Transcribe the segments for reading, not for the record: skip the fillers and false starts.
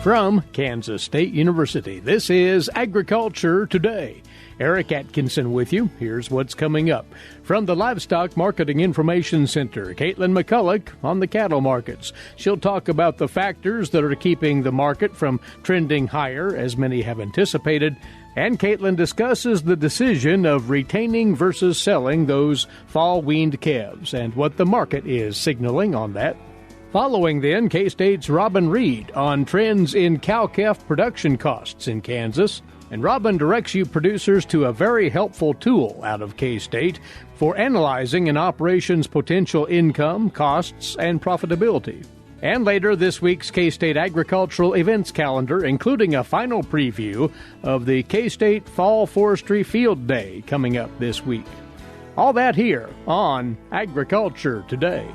From Kansas State University, this is Agriculture Today. Eric Atkinson with you. Here's what's coming up. From the Livestock Marketing Information Center, Katelyn McCullock on the cattle markets. She'll talk about the factors that are keeping the market from trending higher, as many have anticipated. And Katelyn discusses the decision of retaining versus selling those fall-weaned calves and what the market is signaling on that. Following then, K-State's Robin Reid on trends in cow-calf production costs in Kansas. And Robin directs you producers to a very helpful tool out of K-State for analyzing an operation's potential income, costs, and profitability. And later, this week's K-State agricultural events calendar, including a final preview of the K-State Fall Forestry Field Day coming up this week. All that here on Agriculture Today.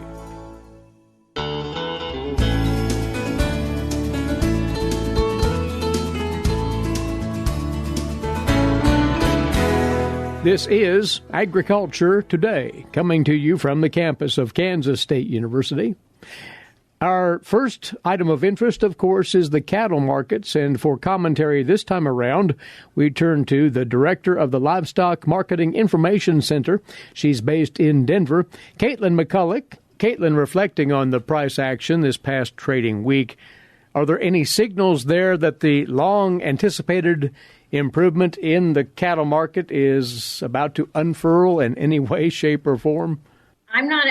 This is Agriculture Today, coming to you from the campus of Kansas State University. Our first item of interest, of course, is the cattle markets, and for commentary this time around, we turn to the director of the Livestock Marketing Information Center. She's based in Denver, Katelyn McCullock. Katelyn, reflecting on the price action this past trading week, are there any signals there that the long-anticipated improvement in the cattle market is about to unfurl in any way, shape, or form? I'm not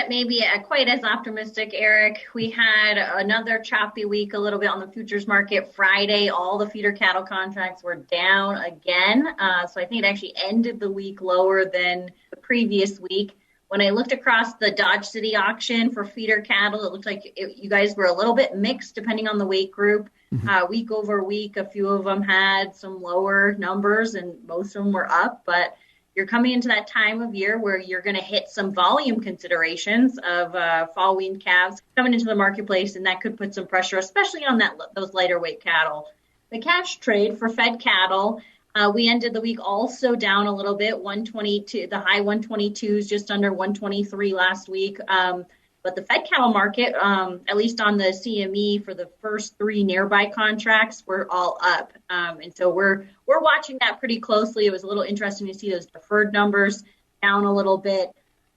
quite as optimistic, Eric. We had another choppy week a little bit on the futures market. Friday, all the feeder cattle contracts were down again. So I think it actually ended the week lower than the previous week. When I looked across the Dodge City auction for feeder cattle, it looked like you guys were a little bit mixed depending on the weight group. Week over week, a few of them had some lower numbers and most of them were up. But you're coming into that time of year where you're going to hit some volume considerations of fall weaned calves coming into the marketplace, and that could put some pressure, especially on those lighter weight cattle. The cash trade for fed cattle, we ended the week also down a little bit, 122, the high 122s, just under 123 last week. But the fed cattle market, at least on the CME for the first three nearby contracts, we're all up. And so we're watching that pretty closely. It was a little interesting to see those deferred numbers down a little bit.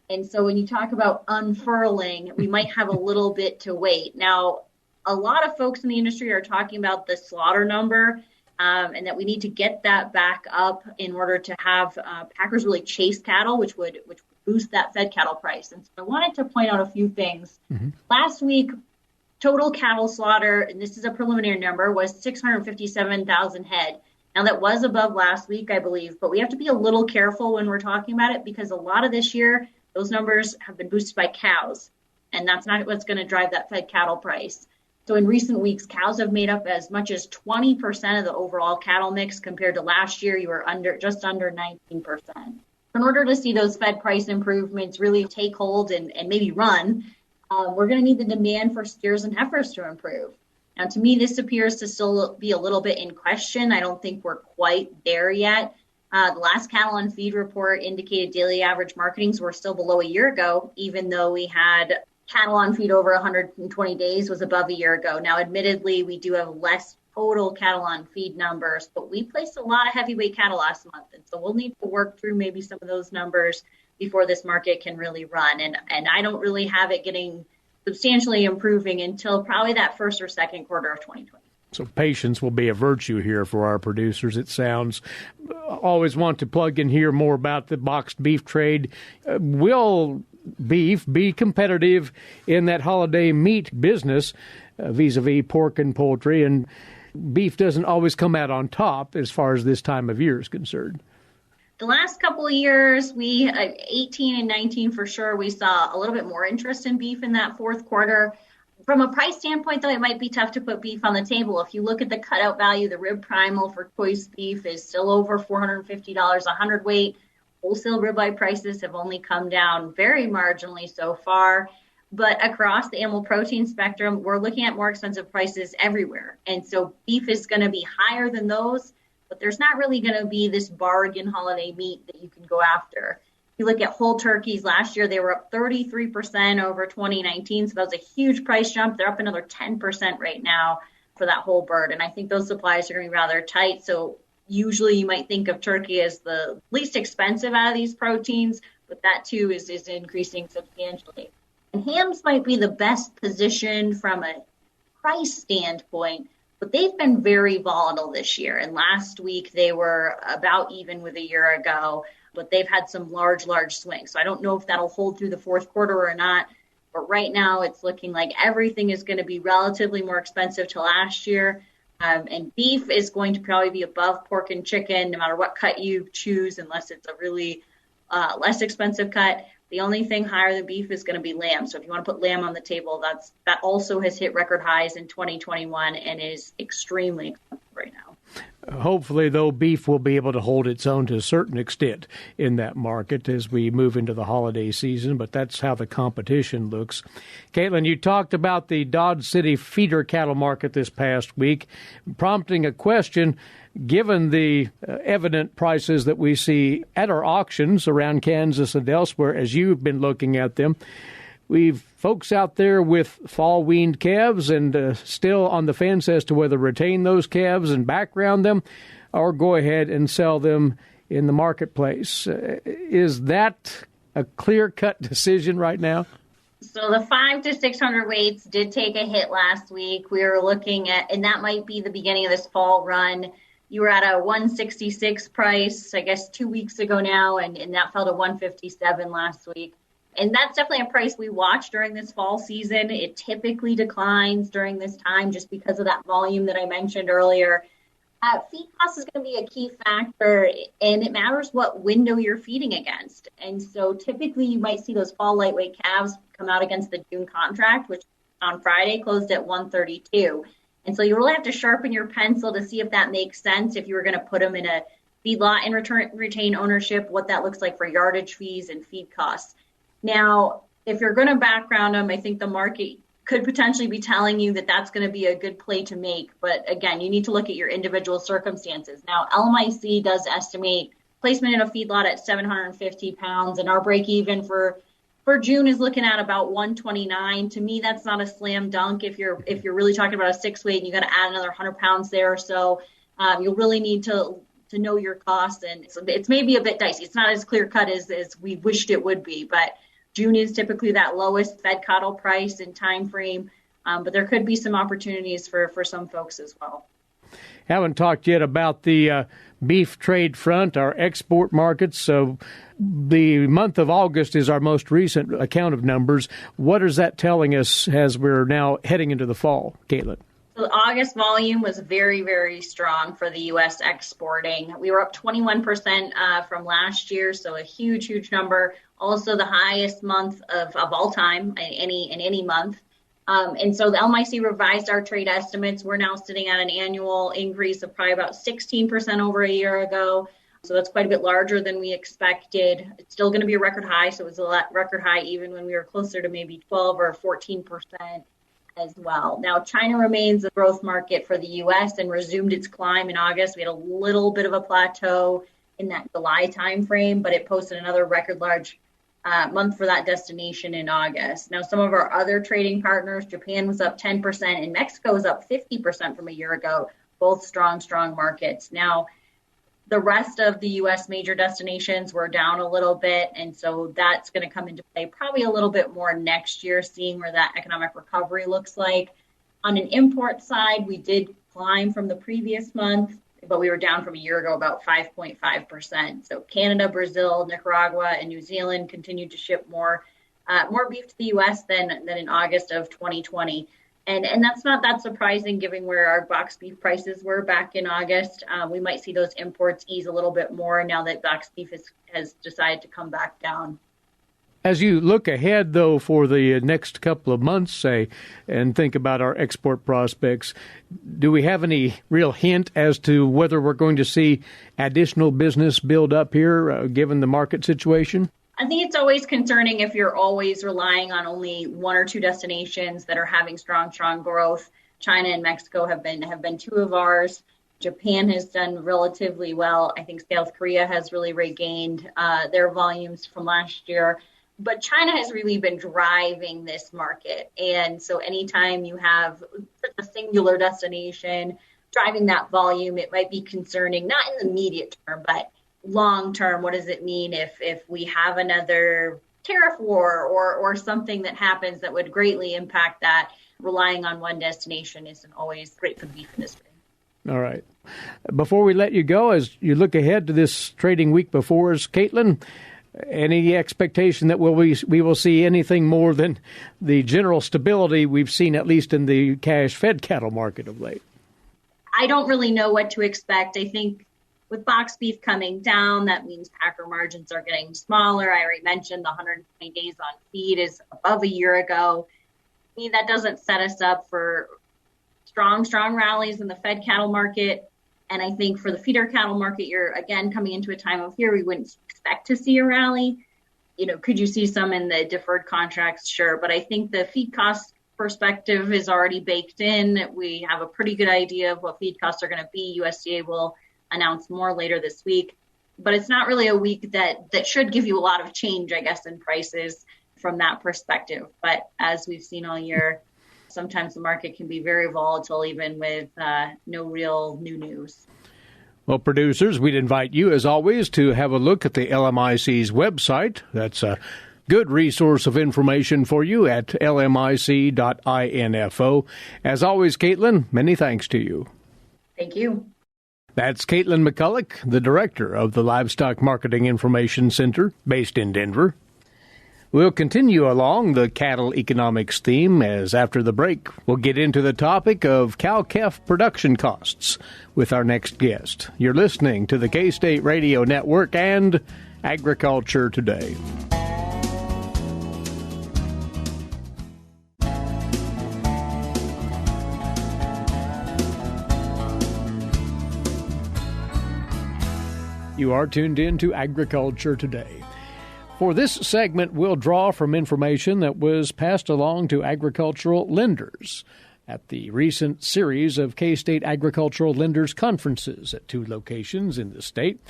And so when you talk about unfurling, we might have a little bit to wait. Now, a lot of folks in the industry are talking about the slaughter number, and that we need to get that back up in order to have packers really chase cattle, which would boost that fed cattle price. And so I wanted to point out a few things. Last week, total cattle slaughter, and this is a preliminary number, was 657,000 head. Now that was above last week, I believe, but we have to be a little careful when we're talking about it because a lot of this year, those numbers have been boosted by cows, and that's not what's going to drive that fed cattle price. So in recent weeks, cows have made up as much as 20% of the overall cattle mix compared to last year. You were just under 19%. In order to see those fed price improvements really take hold and maybe run, we're going to need the demand for steers and heifers to improve. Now, to me, this appears to still be a little bit in question. I don't think we're quite there yet. The last cattle on feed report indicated daily average marketings were still below a year ago, even though we had cattle on feed over 120 days was above a year ago. Now, admittedly, we do have less total cattle on feed numbers, but we placed a lot of heavyweight cattle last month. And so we'll need to work through maybe some of those numbers before this market can really run. And I don't really have it getting substantially improving until probably that first or second quarter of 2020. So patience will be a virtue here for our producers, it sounds. Always want to plug in here more about the boxed beef trade. Will beef be competitive in that holiday meat business vis-a-vis pork and poultry? And beef doesn't always come out on top as far as this time of year is concerned. The last couple of years, 18 and 19 for sure, we saw a little bit more interest in beef in that fourth quarter. From a price standpoint, though, it might be tough to put beef on the table. If you look at the cutout value, the rib primal for choice beef is still over $450 a hundredweight. Wholesale ribeye prices have only come down very marginally so far. But across the animal protein spectrum, we're looking at more expensive prices everywhere. And so beef is going to be higher than those, but there's not really going to be this bargain holiday meat that you can go after. If you look at whole turkeys, last year they were up 33% over 2019, so that was a huge price jump. They're up another 10% right now. for that whole bird. And I think those supplies are going to be rather tight. So usually you might think of turkey as the least expensive out of these proteins, but that too is increasing substantially. And hams might be the best position from a price standpoint, but they've been very volatile this year. And last week they were about even with a year ago, but they've had some large swings. So I don't know if that'll hold through the fourth quarter or not. But right now it's looking like everything is going to be relatively more expensive to last year. And beef is going to probably be above pork and chicken, no matter what cut you choose, unless it's a really less expensive cut. The only thing higher than beef is going to be lamb. So if you want to put lamb on the table, that also has hit record highs in 2021 and is extremely expensive right now. Hopefully, though, beef will be able to hold its own to a certain extent in that market as we move into the holiday season, but that's how the competition looks. Katelyn, you talked about the Dodge City feeder cattle market this past week, prompting a question. Given the evident prices that we see at our auctions around Kansas and elsewhere, as you've been looking at them, we've folks out there with fall-weaned calves and still on the fence as to whether to retain those calves and background them or go ahead and sell them in the marketplace. Is that a clear-cut decision right now? So the 500 to 600 weights did take a hit last week. We were looking at, and that might be the beginning of this fall run. You were at a 166 price, I guess, 2 weeks ago now, and that fell to 157 last week. And that's definitely a price we watch during this fall season. It typically declines during this time just because of that volume that I mentioned earlier. Feed cost is going to be a key factor, and it matters what window you're feeding against. And so typically you might see those fall lightweight calves come out against the June contract, which on Friday closed at 132. And so you really have to sharpen your pencil to see if that makes sense, if you were going to put them in a feedlot and retain ownership, what that looks like for yardage fees and feed costs. Now, if you're going to background them, I think the market could potentially be telling you that that's going to be a good play to make. But again, you need to look at your individual circumstances. Now, LMIC does estimate placement in a feedlot at 750 pounds, and our break even for June is looking at about 129. To me, that's not a slam dunk. If you're really talking about a 6-weight and you got to add another 100 pounds there or so, you'll really need to know your costs, and it's maybe a bit dicey. It's not as clear cut as we wished it would be, but June is typically that lowest fed cattle price and time frame, but there could be some opportunities for some folks as well. Haven't talked yet about the beef trade front, our export markets. So the month of August is our most recent account of numbers. What is that telling us as we're now heading into the fall, Katelyn? So the August volume was very, very strong for the U.S. exporting. We were up 21% from last year, so a huge number. Also the highest month of all time in any month. And so the LMIC revised our trade estimates. We're now sitting at an annual increase of probably about 16% over a year ago. So that's quite a bit larger than we expected. It's still going to be a record high. So it was a record high even when we were closer to maybe 12 or 14% as well. Now, China remains a growth market for the U.S. and resumed its climb in August. We had a little bit of a plateau in that July timeframe, but it posted another record large month for that destination in August. Now, some of our other trading partners, Japan was up 10% and Mexico was up 50% from a year ago, both strong markets. Now, the rest of the U.S. major destinations were down a little bit, and so that's going to come into play probably a little bit more next year, seeing where that economic recovery looks like. On an import side, we did climb from the previous month, but we were down from a year ago about 5.5%. So Canada, Brazil, Nicaragua, and New Zealand continued to ship more beef to the U.S. than in August of 2020. And that's not that surprising given where our box beef prices were back in August. We might see those imports ease a little bit more now that box beef has decided to come back down. As you look ahead, though, for the next couple of months, say, and think about our export prospects, do we have any real hint as to whether we're going to see additional business build up here, given the market situation? I think it's always concerning if you're always relying on only one or two destinations that are having strong growth. China and Mexico have been two of ours. Japan has done relatively well. I think South Korea has really regained their volumes from last year. But China has really been driving this market. And so anytime you have such a singular destination, driving that volume, it might be concerning, not in the immediate term, but long term. What does it mean if we have another tariff war or something that happens that would greatly impact that? Relying on one destination isn't always great for the beef industry. All right. Before we let you go, as you look ahead to this trading week before us, Katelyn, any expectation that we will see anything more than the general stability we've seen, at least in the cash-fed cattle market of late? I don't really know what to expect. I think with box beef coming down, that means packer margins are getting smaller. I already mentioned the 120 days on feed is above a year ago. I mean, that doesn't set us up for strong rallies in the fed cattle market. And I think for the feeder cattle market, you're again coming into a time of year we wouldn't expect to see a rally. Could you see some in the deferred contracts? Sure. But I think the feed cost perspective is already baked in. We have a pretty good idea of what feed costs are going to be. USDA will announce more later this week. But it's not really a week that should give you a lot of change, I guess, in prices from that perspective. But as we've seen all year, sometimes the market can be very volatile, even with no real new news. Well, producers, we'd invite you, as always, to have a look at the LMIC's website. That's a good resource of information for you at lmic.info. As always, Katelyn, many thanks to you. Thank you. That's Katelyn McCullock, the director of the Livestock Marketing Information Center, based in Denver. We'll continue along the cattle economics theme as after the break, we'll get into the topic of cow-calf production costs with our next guest. You're listening to the K-State Radio Network and Agriculture Today. You are tuned in to Agriculture Today. For this segment, we'll draw from information that was passed along to agricultural lenders at the recent series of K-State Agricultural Lenders Conferences at 2 locations in the state.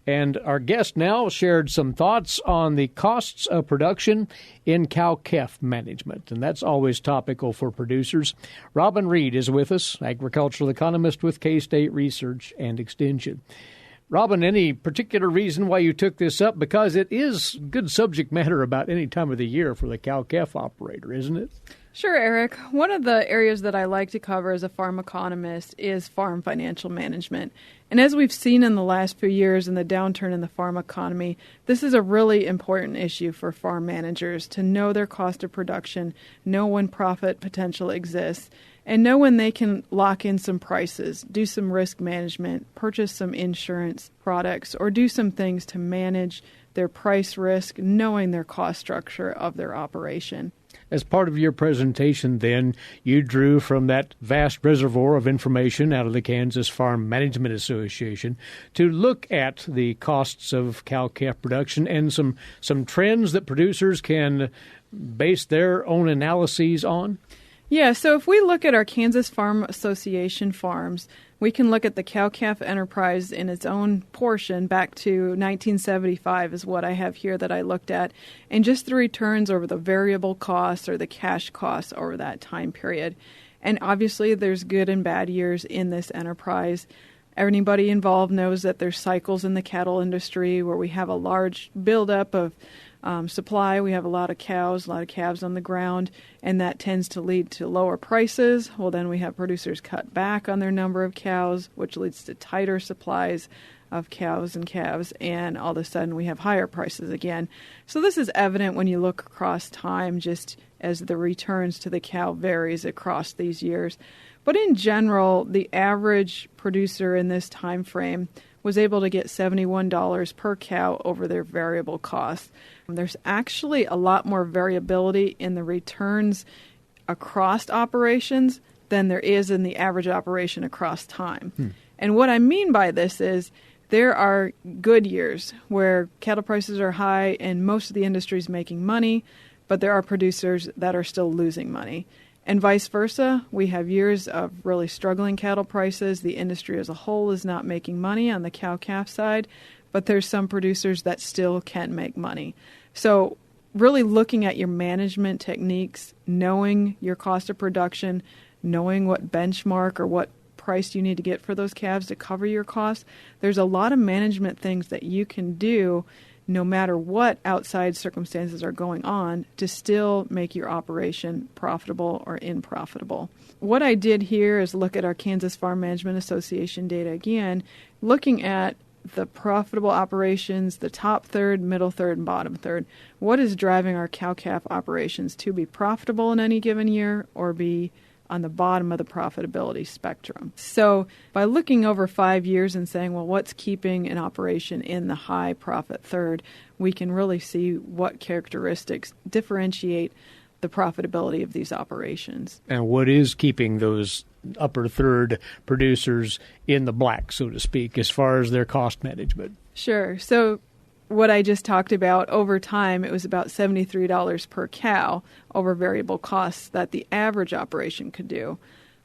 And our guest now shared some thoughts on the costs of production in cow-calf management, and that's always topical for producers. Robin Reid is with us, agricultural economist with K-State Research and Extension. Robin, any particular reason why you took this up? Because it is good subject matter about any time of the year for the cow-calf operator, isn't it? Sure, Eric. One of the areas that I like to cover as a farm economist is farm financial management. And as we've seen in the last few years in the downturn in the farm economy, this is a really important issue for farm managers to know their cost of production, know when profit potential exists, and know when they can lock in some prices, do some risk management, purchase some insurance products, or do some things to manage their price risk, knowing their cost structure of their operation. As part of your presentation, then, you drew from that vast reservoir of information out of the Kansas Farm Management Association to look at the costs of cow-calf production and some trends that producers can base their own analyses on. Yeah, so if we look at our Kansas Farm Association farms, we can look at the cow-calf enterprise in its own portion back to 1975 is what I have here that I looked at, and just the returns over the variable costs or the cash costs over that time period. And obviously there's good and bad years in this enterprise. Anybody involved knows that there's cycles in the cattle industry where we have a large buildup of supply. We have a lot of cows, a lot of calves on the ground, and that tends to lead to lower prices. Well, then we have producers cut back on their number of cows, which leads to tighter supplies of cows and calves, and all of a sudden we have higher prices again. So this is evident when you look across time, just as the returns to the cow varies across these years. But in general, the average producer in this time frame was able to get $71 per cow over their variable costs. There's actually a lot more variability in the returns across operations than there is in the average operation across time. And what I mean by this is there are good years where cattle prices are high and most of the industry is making money, but there are producers that are still losing money. And vice versa, we have years of really struggling cattle prices. The industry as a whole is not making money on the cow-calf side, but there's some producers that still can make money. So really looking at your management techniques, knowing your cost of production, knowing what benchmark or what price you need to get for those calves to cover your costs. There's a lot of management things that you can do no matter what outside circumstances are going on to still make your operation profitable or unprofitable. What I did here is look at our Kansas Farm Management Association data again, looking at the profitable operations, the top third, middle third, and bottom third. What is driving our cow-calf operations to be profitable in any given year or be on the bottom of the profitability spectrum? So by looking over 5 years and saying, well, what's keeping an operation in the high profit third, we can really see what characteristics differentiate the profitability of these operations. And what is keeping those upper third producers in the black, so to speak, as far as their cost management? Sure. So what I just talked about, over time, it was about $73 per cow over variable costs that the average operation could do.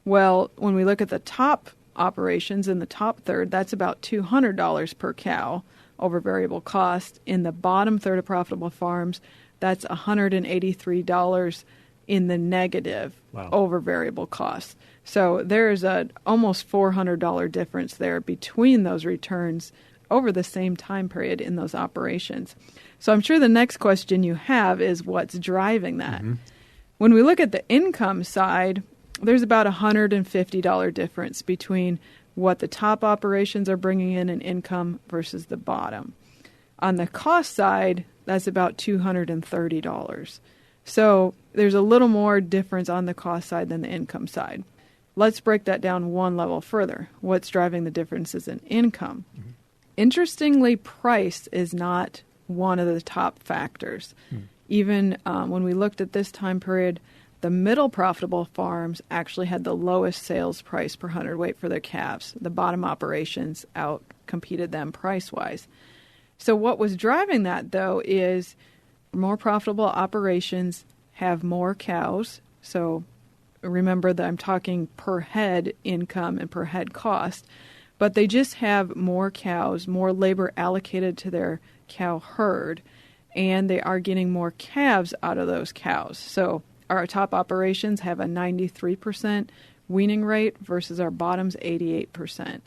Well, when we look at the top operations in the top third, that's about $200 per cow over variable cost. In the bottom third of profitable farms, that's $183 in the negative over variable costs. So there's a almost $400 difference there between those returns over the same time period in those operations. So I'm sure the next question you have is what's driving that? Mm-hmm. When we look at the income side, there's about $150 difference between what the top operations are bringing in income versus the bottom. On the cost side, that's about $230. So there's a little more difference on the cost side than the income side. Let's break that down one level further. What's driving the differences in income? Mm-hmm. Interestingly, price is not one of the top factors. Even when we looked at this time period, the middle profitable farms actually had the lowest sales price per hundredweight for their calves. The bottom operations out-competed them price-wise. So what was driving that, though, is more profitable operations have more cows. So remember that I'm talking per head income and per head cost. But they just have more cows, more labor allocated to their cow herd, and they are getting more calves out of those cows. So our top operations have a 93% weaning rate versus our bottom's 88%.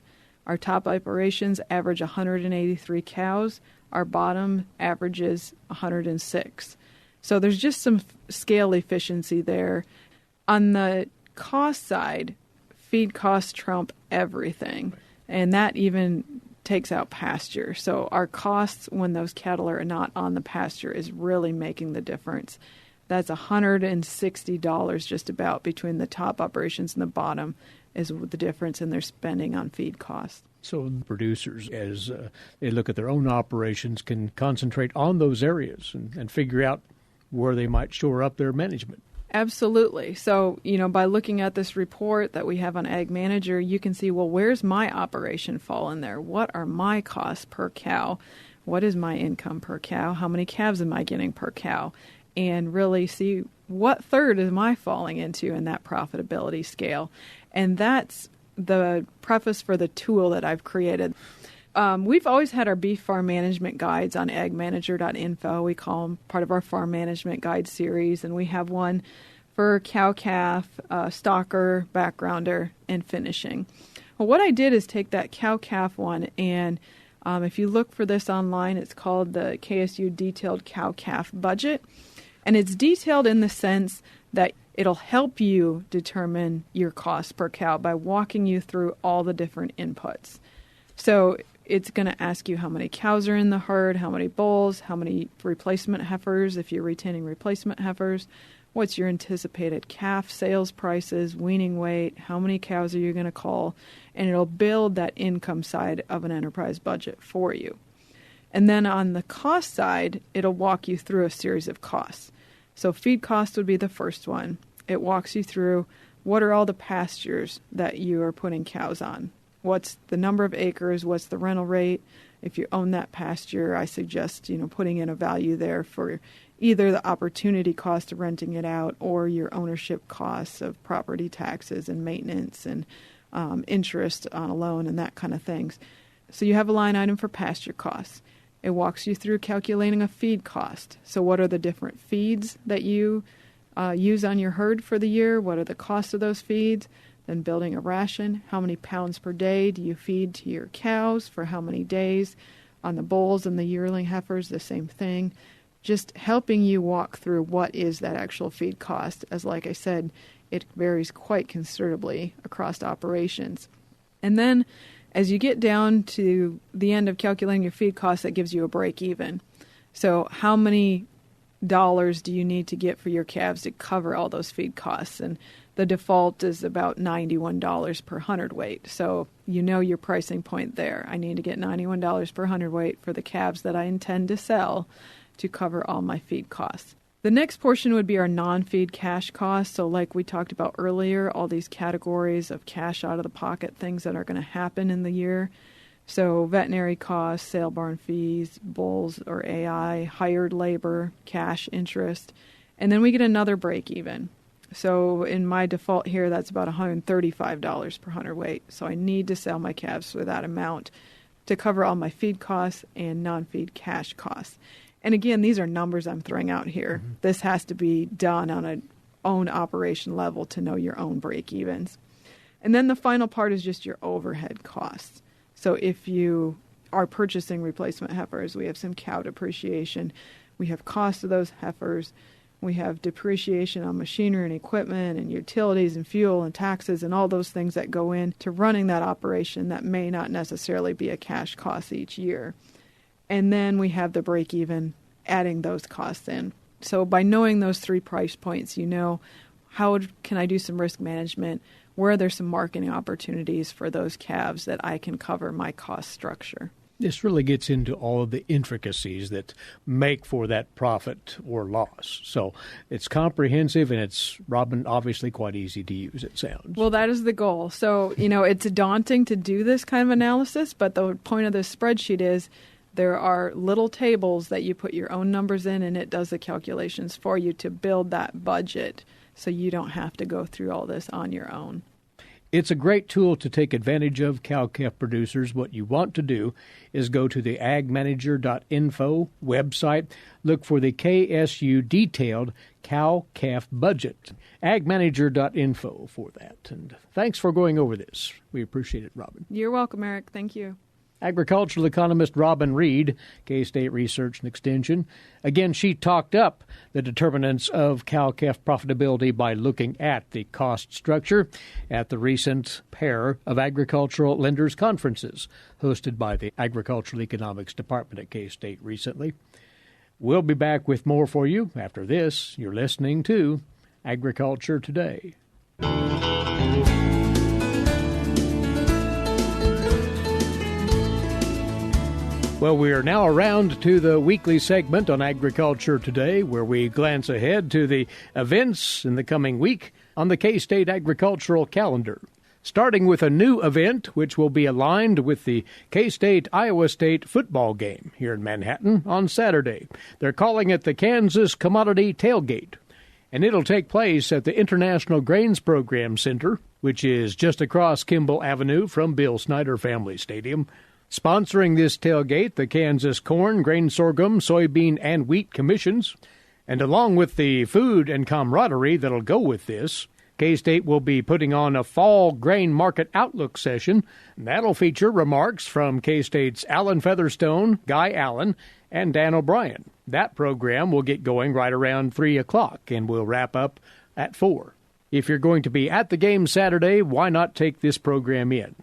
Our top operations average 183 cows. Our bottom averages 106. So there's just some scale efficiency there. On the cost side, feed costs trump everything. And that even takes out pasture. So our costs when those cattle are not on the pasture is really making the difference. That's $160 just about between the top operations and the bottom is the difference in their spending on feed costs. So producers, as they look at their own operations, can concentrate on those areas and figure out where they might shore up their management. Absolutely. So, by looking at this report that we have on Ag Manager, you can see, well, where's my operation fall in there? What are my costs per cow? What is my income per cow? How many calves am I getting per cow? And really see what third am I falling into in that profitability scale. And that's the preface for the tool that I've created. We've always had our beef farm management guides on agmanager.info. We call them part of our farm management guide series, and we have one for cow-calf, stalker, backgrounder, and finishing. Well, what I did is take that cow-calf one, and if you look for this online, it's called the KSU Detailed Cow-Calf Budget, and it's detailed in the sense that it'll help you determine your cost per cow by walking you through all the different inputs. So it's going to ask you how many cows are in the herd, how many bulls, how many replacement heifers, if you're retaining replacement heifers, what's your anticipated calf sales prices, weaning weight, how many cows are you going to cull, and it'll build that income side of an enterprise budget for you. And then on the cost side, it'll walk you through a series of costs. So feed cost would be the first one. It walks you through what are all the pastures that you are putting cows on. What's the number of acres? What's the rental rate? If you own that pasture, I suggest, putting in a value there for either the opportunity cost of renting it out or your ownership costs of property taxes and maintenance and interest on a loan and that kind of things. So you have a line item for pasture costs. It walks you through calculating a feed cost. So what are the different feeds that you use on your herd for the year, what are the costs of those feeds, then building a ration, how many pounds per day do you feed to your cows for how many days, on the bulls and the yearling heifers, the same thing. Just helping you walk through what is that actual feed cost, as like I said, it varies quite considerably across operations. And then as you get down to the end of calculating your feed cost, that gives you a break even. So how many dollars do you need to get for your calves to cover all those feed costs? And the default is about $91 per hundredweight. So you know your pricing point there. I need to get $91 per hundredweight for the calves that I intend to sell to cover all my feed costs. The next portion would be our non-feed cash costs. So like we talked about earlier, all these categories of cash out of the pocket, things that are going to happen in the year. So veterinary costs, sale barn fees, bulls or AI, hired labor, cash interest, and then we get another break even. So in my default here, that's about $135 per hundredweight. So I need to sell my calves for that amount to cover all my feed costs and non-feed cash costs. And again, these are numbers I'm throwing out here. Mm-hmm. This has to be done on an own operation level to know your own break evens. And then the final part is just your overhead costs. So if you are purchasing replacement heifers, we have some cow depreciation. We have cost of those heifers. We have depreciation on machinery and equipment and utilities and fuel and taxes and all those things that go into running that operation that may not necessarily be a cash cost each year. And then we have the break even, adding those costs in. So by knowing those three price points, you know, how can I do some risk management? Where are there some marketing opportunities for those calves that I can cover my cost structure? This really gets into all of the intricacies that make for that profit or loss. So it's comprehensive, and it's, Robin, obviously quite easy to use, it sounds. Well, that is the goal. So, you know, it's daunting to do this kind of analysis, but the point of this spreadsheet is there are little tables that you put your own numbers in, and it does the calculations for you to build that budget so you don't have to go through all this on your own. It's a great tool to take advantage of, cow-calf producers. What you want to do is go to the agmanager.info website, look for the KSU Detailed Cow-Calf Budget, agmanager.info for that. And thanks for going over this. We appreciate it, Robin. You're welcome, Eric. Thank you. Agricultural economist Robin Reid, K-State Research and Extension. Again, she talked up the determinants of cow-calf profitability by looking at the cost structure at the recent pair of agricultural lenders conferences hosted by the Agricultural Economics Department at K-State recently. We'll be back with more for you after this. You're listening to Agriculture Today. Well, we are now around to the weekly segment on Agriculture Today, where we glance ahead to the events in the coming week on the K-State agricultural calendar. Starting with a new event, which will be aligned with the K-State Iowa State football game here in Manhattan on Saturday. They're calling it the Kansas Commodity Tailgate, and it'll take place at the International Grains Program Center, which is just across Kimball Avenue from Bill Snyder Family Stadium. Sponsoring this tailgate, the Kansas Corn, Grain Sorghum, Soybean, and Wheat Commissions. And along with the food and camaraderie that'll go with this, K-State will be putting on a fall grain market outlook session. That'll feature remarks from K-State's Alan Featherstone, Guy Allen, and Dan O'Brien. That program will get going right around 3 o'clock and will wrap up at 4. If you're going to be at the game Saturday, why not take this program in?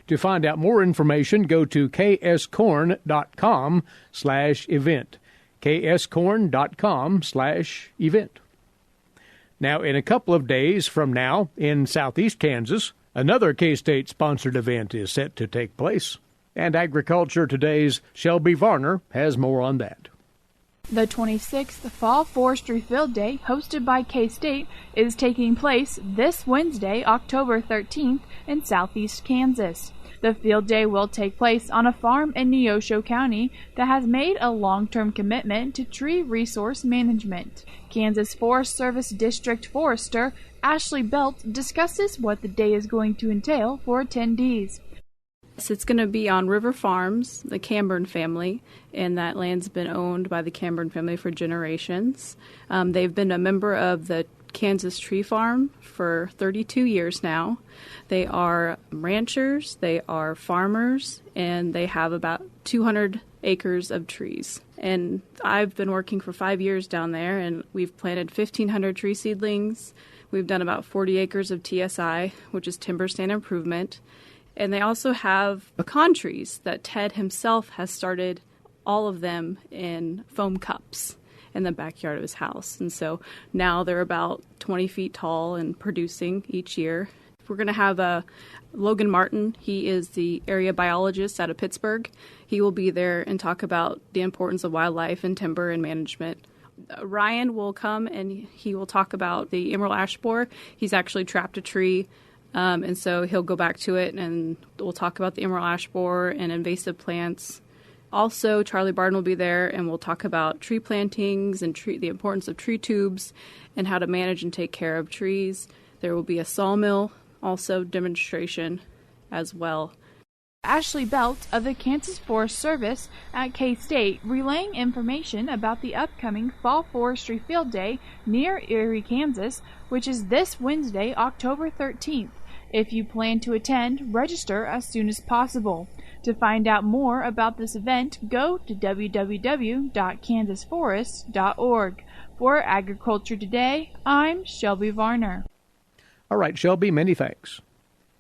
To find out more information, go to kscorn.com/event. kscorn.com/event. Now, in a couple of days from now, in southeast Kansas, another K-State sponsored event is set to take place. And Agriculture Today's Shelby Varner has more on that. The 26th Fall Forestry Field Day, hosted by K-State, is taking place this Wednesday, October 13th, in southeast Kansas. The field day will take place on a farm in Neosho County that has made a long-term commitment to tree resource management. Kansas Forest Service District Forester Ashley Belt discusses what the day is going to entail for attendees. So it's going to be on River Farms, the Camburn family, and that land's been owned by the Camburn family for generations. They've been a member of the Kansas Tree Farm for 32 years now. They are ranchers, they are farmers, and they have about 200 acres of trees. And I've been working for 5 years down there, and we've planted 1,500 tree seedlings. We've done about 40 acres of TSI, which is timber stand improvement. And they also have pecan trees that Ted himself has started, all of them in foam cups in the backyard of his house. And so now they're about 20 feet tall and producing each year. We're going to have Logan Martin. He is the area biologist out of Pittsburgh. He will be there and talk about the importance of wildlife and timber and management. Ryan will come and he will talk about the emerald ash borer. He's actually trapped a tree, and so he'll go back to it and we'll talk about the emerald ash borer and invasive plants. Also, Charlie Barden will be there and we'll talk about tree plantings and the importance of tree tubes and how to manage and take care of trees. There will be a sawmill also demonstration as well. Ashley Belt of the Kansas Forest Service at K-State relaying information about the upcoming Fall Forestry Field Day near Erie, Kansas, which is this Wednesday, October 13th. If you plan to attend, register as soon as possible. To find out more about this event, go to www.kansasforest.org. For Agriculture Today, I'm Shelby Varner. All right, Shelby, many thanks.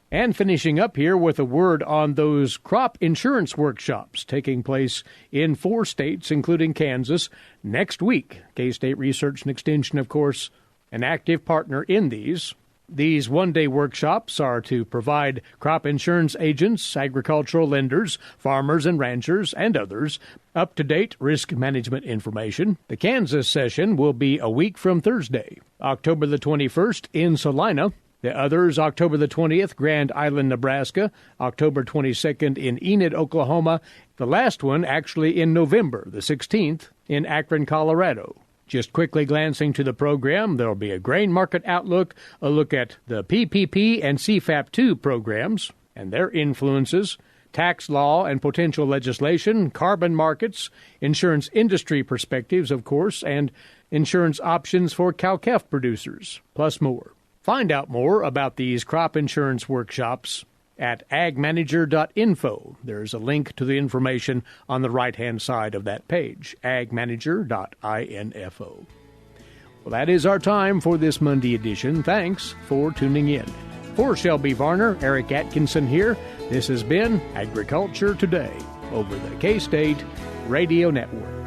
And finishing up here with a word on those crop insurance workshops taking place in 4 states, including Kansas, next week. K-State Research and Extension, of course, an active partner in these. These one-day workshops are to provide crop insurance agents, agricultural lenders, farmers and ranchers, and others up-to-date risk management information. The Kansas session will be a week from Thursday, October the 21st in Salina. The others, October the 20th, Grand Island, Nebraska, October 22nd in Enid, Oklahoma. The last one actually in November, the 16th, in Akron, Colorado. Just quickly glancing to the program, there will be a grain market outlook, a look at the PPP and CFAP2 programs and their influences, tax law and potential legislation, carbon markets, insurance industry perspectives, of course, and insurance options for cow-calf producers, plus more. Find out more about these crop insurance workshops at agmanager.info. There's a link to the information on the right-hand side of that page, agmanager.info. Well, that is our time for this Monday edition. Thanks for tuning in. For Shelby Varner, Eric Atkinson here. This has been Agriculture Today over the K-State Radio Network.